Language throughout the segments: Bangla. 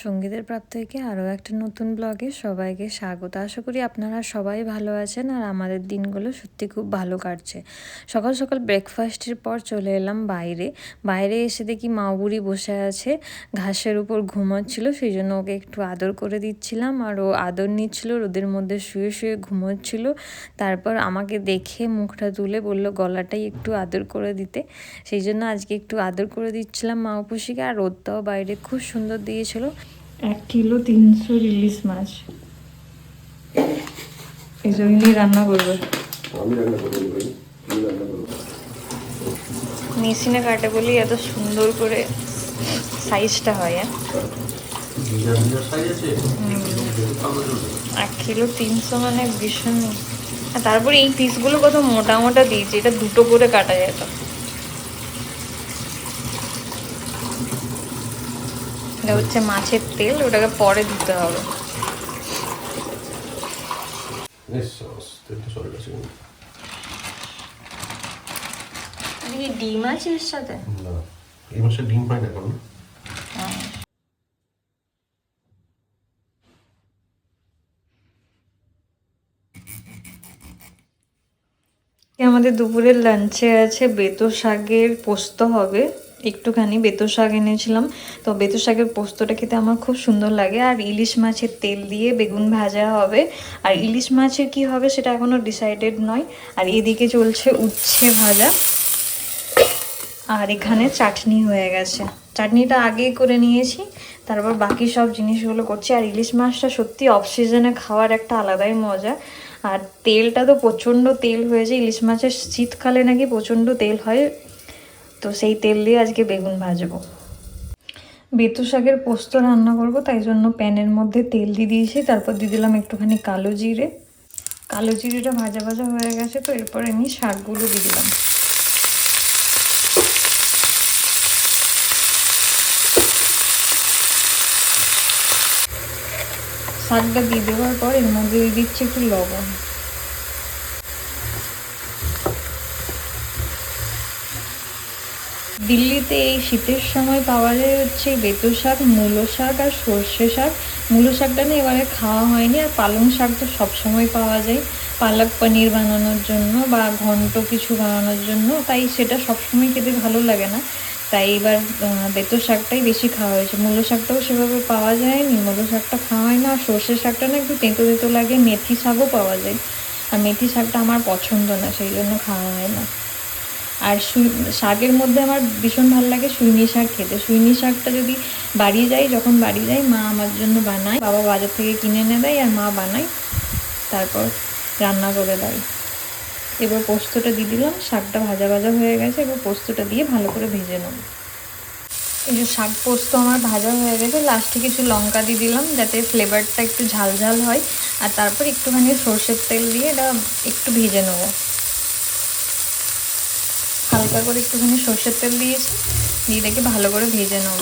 সঙ্গীতের প্রাপ্ত থেকে আরও একটা নতুন ব্লগে সবাইকে স্বাগত। আশা করি আপনারা সবাই ভালো আছেন আর আমাদের দিনগুলো সত্যি খুব ভালো কাটছে। সকাল সকাল ব্রেকফাস্টের পর চলে এলাম বাইরে এসে দেখি মাউবুড়ি বসে আছে ঘাসের উপর ঘুমোচ্ছিল, সেই জন্য ওকে একটু আদর করে দিচ্ছিলাম আর ও আদর নিচ্ছিল, রোদের মধ্যে শুয়ে শুয়ে ঘুমোচ্ছিল। তারপর আমাকে দেখে মুখটা তুলে বলল গলাটাই একটু আদর করে দিতে, সেই জন্য আজকে একটু আদর করে দিচ্ছিলাম মাউপুষিকে। আর রোদটাও বাইরে খুব সুন্দর দিয়েছিল। 1 কিলো 300 ইলিশ মাছ এই জন্যই রান্না করবো। মেশিনে কাটে বলি এত সুন্দর করে সাইজটা হয়। 1 কিলো 300 মানে ভীষণ। তারপরে এই পিসগুলো কত মোটা মোটা দিয়েছে, এটা 2টো করে কাটা যেত। এটা হচ্ছে মাছের তেল, ওটাকে পরে দিতে হবে। ডিম আছে এর সাথে? না, এই মাসে ডিম পাই না কারণ আমাদের দুপুরের লাঞ্চে আছে বেতো শাকের পোস্ত হবে। একটুখানি বেতো শাক এনেছিলাম, তো বেতো শাকের পোস্তটা খেতে আমার খুব সুন্দর লাগে। আর ইলিশ মাছের তেল দিয়ে বেগুন ভাজা হবে। আর ইলিশ মাছের কি হবে সেটা এখনও ডিসাইডেড নয়। আর এদিকে চলছে উচ্ছে ভাজা, আর এখানে চাটনি হয়ে গেছে। চাটনিটা আগেই করে নিয়েছি, তারপর বাকি সব জিনিসগুলো করছি। আর ইলিশ মাছটা সত্যি অফ সিজনে খাওয়ার একটা আলাদাই মজা। আর তেলটা তো প্রচণ্ড তেল হয়েছে, ইলিশ মাছের শীতকালে নাকি প্রচণ্ড তেল হয়, তো সেই তেল দিয়ে আজকে বেগুন ভাজবো। বেতো শাকের পোস্ত রান্না করব, তাই জন্য প্যানের মধ্যে তেল দিয়ে দিয়েছি। তারপর দিয়ে দিলাম একটুখানি কালো জিরেটা ভাজা ভাজা হয়ে গেছে, তো এরপর আমি শাকগুলো দিয়ে দিলাম। শাকটা দিয়ে দেওয়ার পর এর মধ্যে দিয়ে দিচ্ছি একটু লবণ। দিল্লিতে এই শীতের সময় পাওয়া যায় হচ্ছে বেতো শাক, মূলো শাক আর সর্ষে শাক। মূলো শাকটা না এবারে খাওয়া হয়নি। আর পালং শাক তো সবসময় পাওয়া যায় পালক পনির বানানোর জন্য বা ঘন্ট কিছু বানানোর জন্য, তাই সেটা সবসময় খেতে ভালো লাগে না। তাই এবার বেতো শাকটাই বেশি খাওয়া হয়েছে। মূলো শাকটাও সেভাবে পাওয়া যায়নি, মূলো শাকটা খাওয়া হয় না। আর সর্ষে শাকটা না একটু তেঁতো তেঁতো লাগে। মেথি শাকও পাওয়া যায়, আর মেথি শাকটা আমার পছন্দ না, সেই জন্য খাওয়া হয় না। আর শাকের মধ্যে আমার ভীষণ ভালো লাগে সুইনি শাক খেতে। সুইনি শাকটা যদি যখন বাড়ি যাই মা আমার জন্য বানায়, বাবা বাজার থেকে কিনে এনে দেয় আর মা বানায়, তারপর রান্না করে দেয়। এবার পোস্তটা দিয়ে দিলাম, শাকটা ভাজা ভাজা হয়ে গেছে, এবার পোস্তটা দিয়ে ভালো করে ভেজে নেব। এই যে শাক পোস্ত আমার ভাজা হয়ে গেছে, লাস্টে কিছু লঙ্কা দিয়ে দিলাম যাতে ফ্লেভারটা একটু ঝাল ঝাল হয়। আর তারপর একটুখানি সর্ষের তেল দিয়ে এটা একটু ভেজে নেবো। হালকা করে একটুখানি সর্ষের তেল দিয়েছি, দিয়ে এটাকে ভালো করে ভেজে নেব।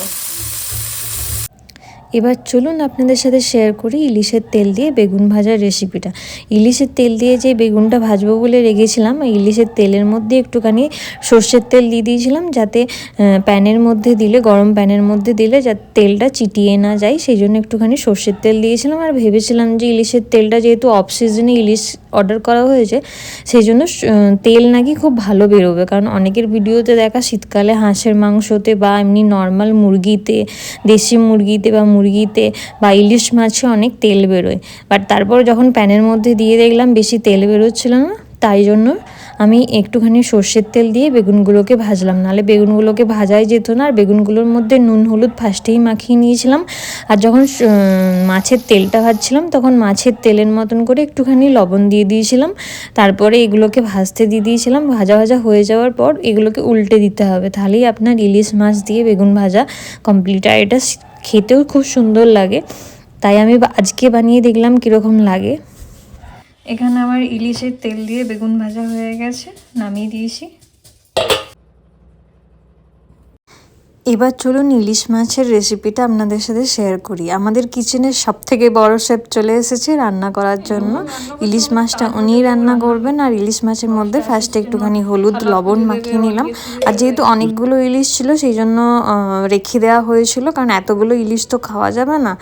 এবার চলুন আপনাদের সাথে শেয়ার করি ইলিশের তেল দিয়ে বেগুন ভাজার রেসিপিটা। ইলিশের তেল দিয়ে যে বেগুনটা ভাজবো বলে রেখেছিলাম, ইলিশের তেলের মধ্যে একটুখানি সর্ষের তেল দিয়ে দিয়েছিলাম যাতে গরম প্যানের মধ্যে দিলে যাতে তেলটা চিটিয়ে না যায়, সেই জন্য একটুখানি সর্ষের তেল দিয়েছিলাম। আর ভেবেছিলাম যে ইলিশের তেলটা যেহেতু অফ সিজনে ইলিশ অর্ডার করা হয়েছে, সেই জন্য তেল নাকি খুব ভালো বেরোবে। কারণ অনেকের ভিডিওতে দেখা শীতকালে হাঁসের মাংসতে বা এমনি নর্মাল মুরগিতে, দেশি মুরগিতে বা ইলিশ মাছে অনেক তেল বেরোয়। বাট তারপর যখন প্যানের মধ্যে দিয়ে দেখলাম বেশি তেল বেরোচ্ছিল না, তাই জন্য আমি একটুখানি সর্ষের তেল দিয়ে বেগুনগুলোকে ভাজলাম, নাহলে বেগুনগুলোকে ভাজাই যেত না। আর বেগুনগুলোর মধ্যে নুন হলুদ ফার্স্টেই মাখিয়ে নিয়েছিলাম। আর যখন মাছের তেলটা ভাজছিলাম তখন মাছের তেলের মতন করে একটুখানি লবণ দিয়ে দিয়েছিলাম। তারপরে এগুলোকে ভাজতে দিয়ে দিয়েছিলাম। ভাজা ভাজা হয়ে যাওয়ার পর এগুলোকে উল্টে দিতে হবে, তাহলেই আপনার ইলিশ মাছ দিয়ে বেগুন ভাজা কমপ্লিট। আর এটা খেতেও খুব সুন্দর লাগে, তাই আমি আজকে বানিয়ে দেখলাম কীরকম লাগে। এখানে আমার ইলিশের তেল দিয়ে বেগুন ভাজা হয়ে গেছে, নামিয়ে দিয়েছি। এবার চলুন ইলিশ মাছের রেসিপিটা আপনাদের সাথে শেয়ার করি। আমাদের কিচেনের সব থেকে বড় শেফ চলে এসেছে রান্না করার জন্য। ইলিশ মাছটা উনিই রান্না করবেন। আর ইলিশ মাছের মধ্যে ফার্স্টে একটুখানি হলুদ লবণ মাখিয়ে নিলাম। আর যেহেতু অনেকগুলো ইলিশ ছিল সেই জন্য রেখে দেওয়া হয়েছিল, কারণ এতগুলো ইলিশ তো খাওয়া যাবে না,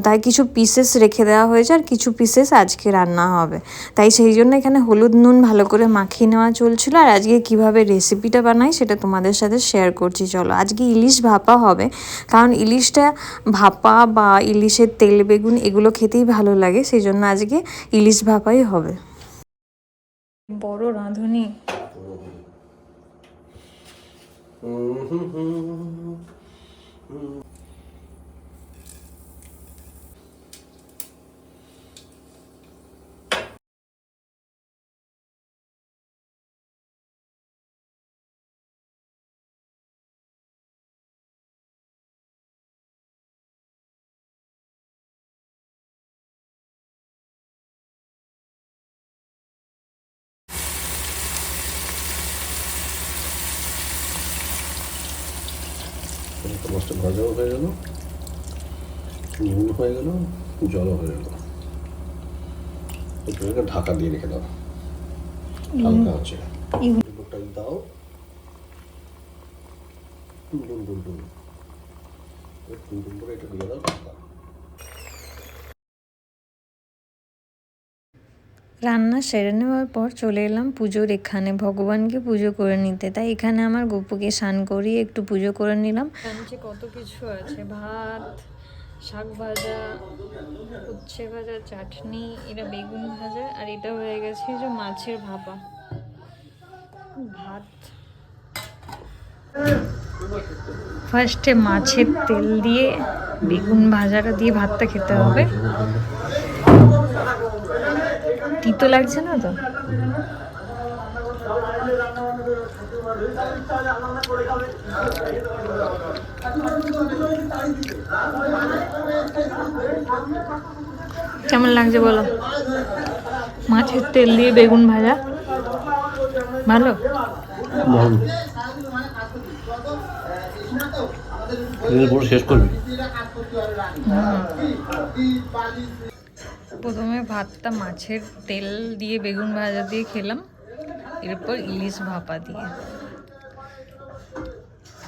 তাই কিছু পিসেস রেখে দেওয়া হয়েছে আর কিছু পিসেস আজকে রান্না হবে। তাই সেই জন্য এখানে হলুদ নুন ভালো করে মাখিয়ে নেওয়া চলছিল। আর আজকে কিভাবে রেসিপিটা বানাই সেটা তোমাদের সাথে শেয়ার করছি। চলো, আজকে ইলিশ ভাপা হবে, কারণ ইলিশটা ভাপা বা ইলিশের তেল বেগুন এগুলো খেতেই ভালো লাগে, সেই জন্য আজকে ইলিশ ভাপাই হবে। বড় রাঁধুনি। মাছটা ভাজাও হয়ে গেল, নুন হয়ে গেল, জলও হয়ে গেল। একটু ঢাকা দিয়ে রেখে দাও হালকা আছে। লোকটা দাও, ডুল ডুল ডুল ডুল করে এটা দিয়ে দাও। রান্না সেরে নেওয়ার পর চলে এলাম পুজোর এখানে, ভগবানকে পুজো করে নিতে। তাই এখানে আমার গপুকে স্নান করিয়ে একটু পুজো করে নিলাম। কত কিছু আছে, ভাত, শাক ভাজা, উচ্ছে ভাজা, চাটনি, এটা বেগুন ভাজা, আর এটা হয়ে গেছে যে মাছের ভাপা। ভাত ফার্স্টে মাছের তেল দিয়ে বেগুন ভাজাটা দিয়ে ভাতটা খেতে হবে। তিতো লাগছে না তো? কেমন লাগছে বলো? মাছের তেল দিয়ে বেগুন ভাজা ভালো। শেষ করবি। প্রথমে ভাতটা মাছের তেল দিয়ে বেগুন ভাজা দিয়ে খেলাম, এরপর ইলিশ ভাপা দিয়ে।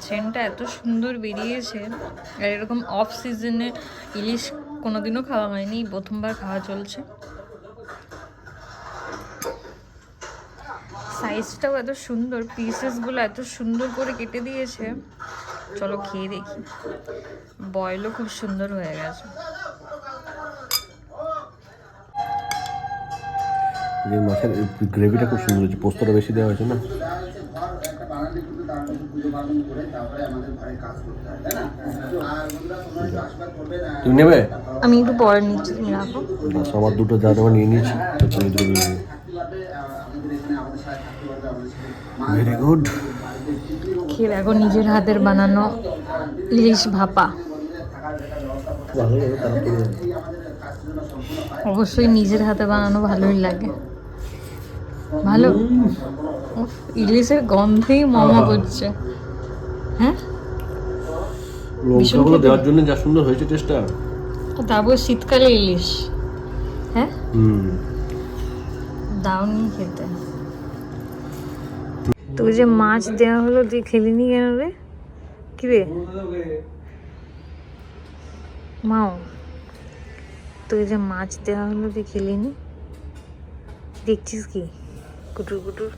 সেন্টটা এত সুন্দর বেরিয়েছে। আর এরকম অফ সিজনে ইলিশ কোনোদিনও খাওয়া হয়নি, প্রথমবার খাওয়া চলছে। সাইজটাও এত সুন্দর, পিসেসগুলো এত সুন্দর করে কেটে দিয়েছে। চলো খেয়ে দেখি। বয়েলও খুব সুন্দর হয়ে গেছে। মাছের গ্রেভিটা খুব সুন্দর হয়েছে, পোস্তটা বেশি দেওয়া হয়েছে না। তুমি নেবে? আমি একটু পরে নিচ্ছি, তুমি রাখো। আমার দুটো যা দেওয়া নিয়ে নিয়েছি, ভেরি গুড। খেয়ে দেখো নিজের হাতের বানানো ইলিশ ভাপা। অবশ্যই নিজের হাতে বানানো ভালোই লাগে। ভালো, ইলিশের গন্ধেই মমা করছে। হ্যাঁ, লঙ্কাগুলো দেওয়ার জন্য যা সুন্দর হয়েছে টেস্টটা। তারপর শীতকালে ইলিশ। হ্যাঁ, দারুণ খেতে। তুই যে মাছ দেওয়া হলো তুই খেলিনি কেন রে? কি রে মাও, তুই যে মাছ দেওয়া হলো তুই খেলিনি? দেখছিস কি কুটুর কুটুর?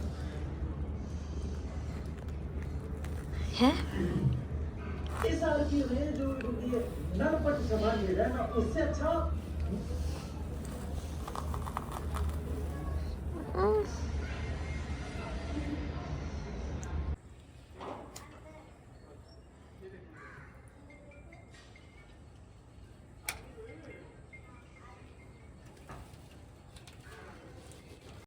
হ্যাঁ,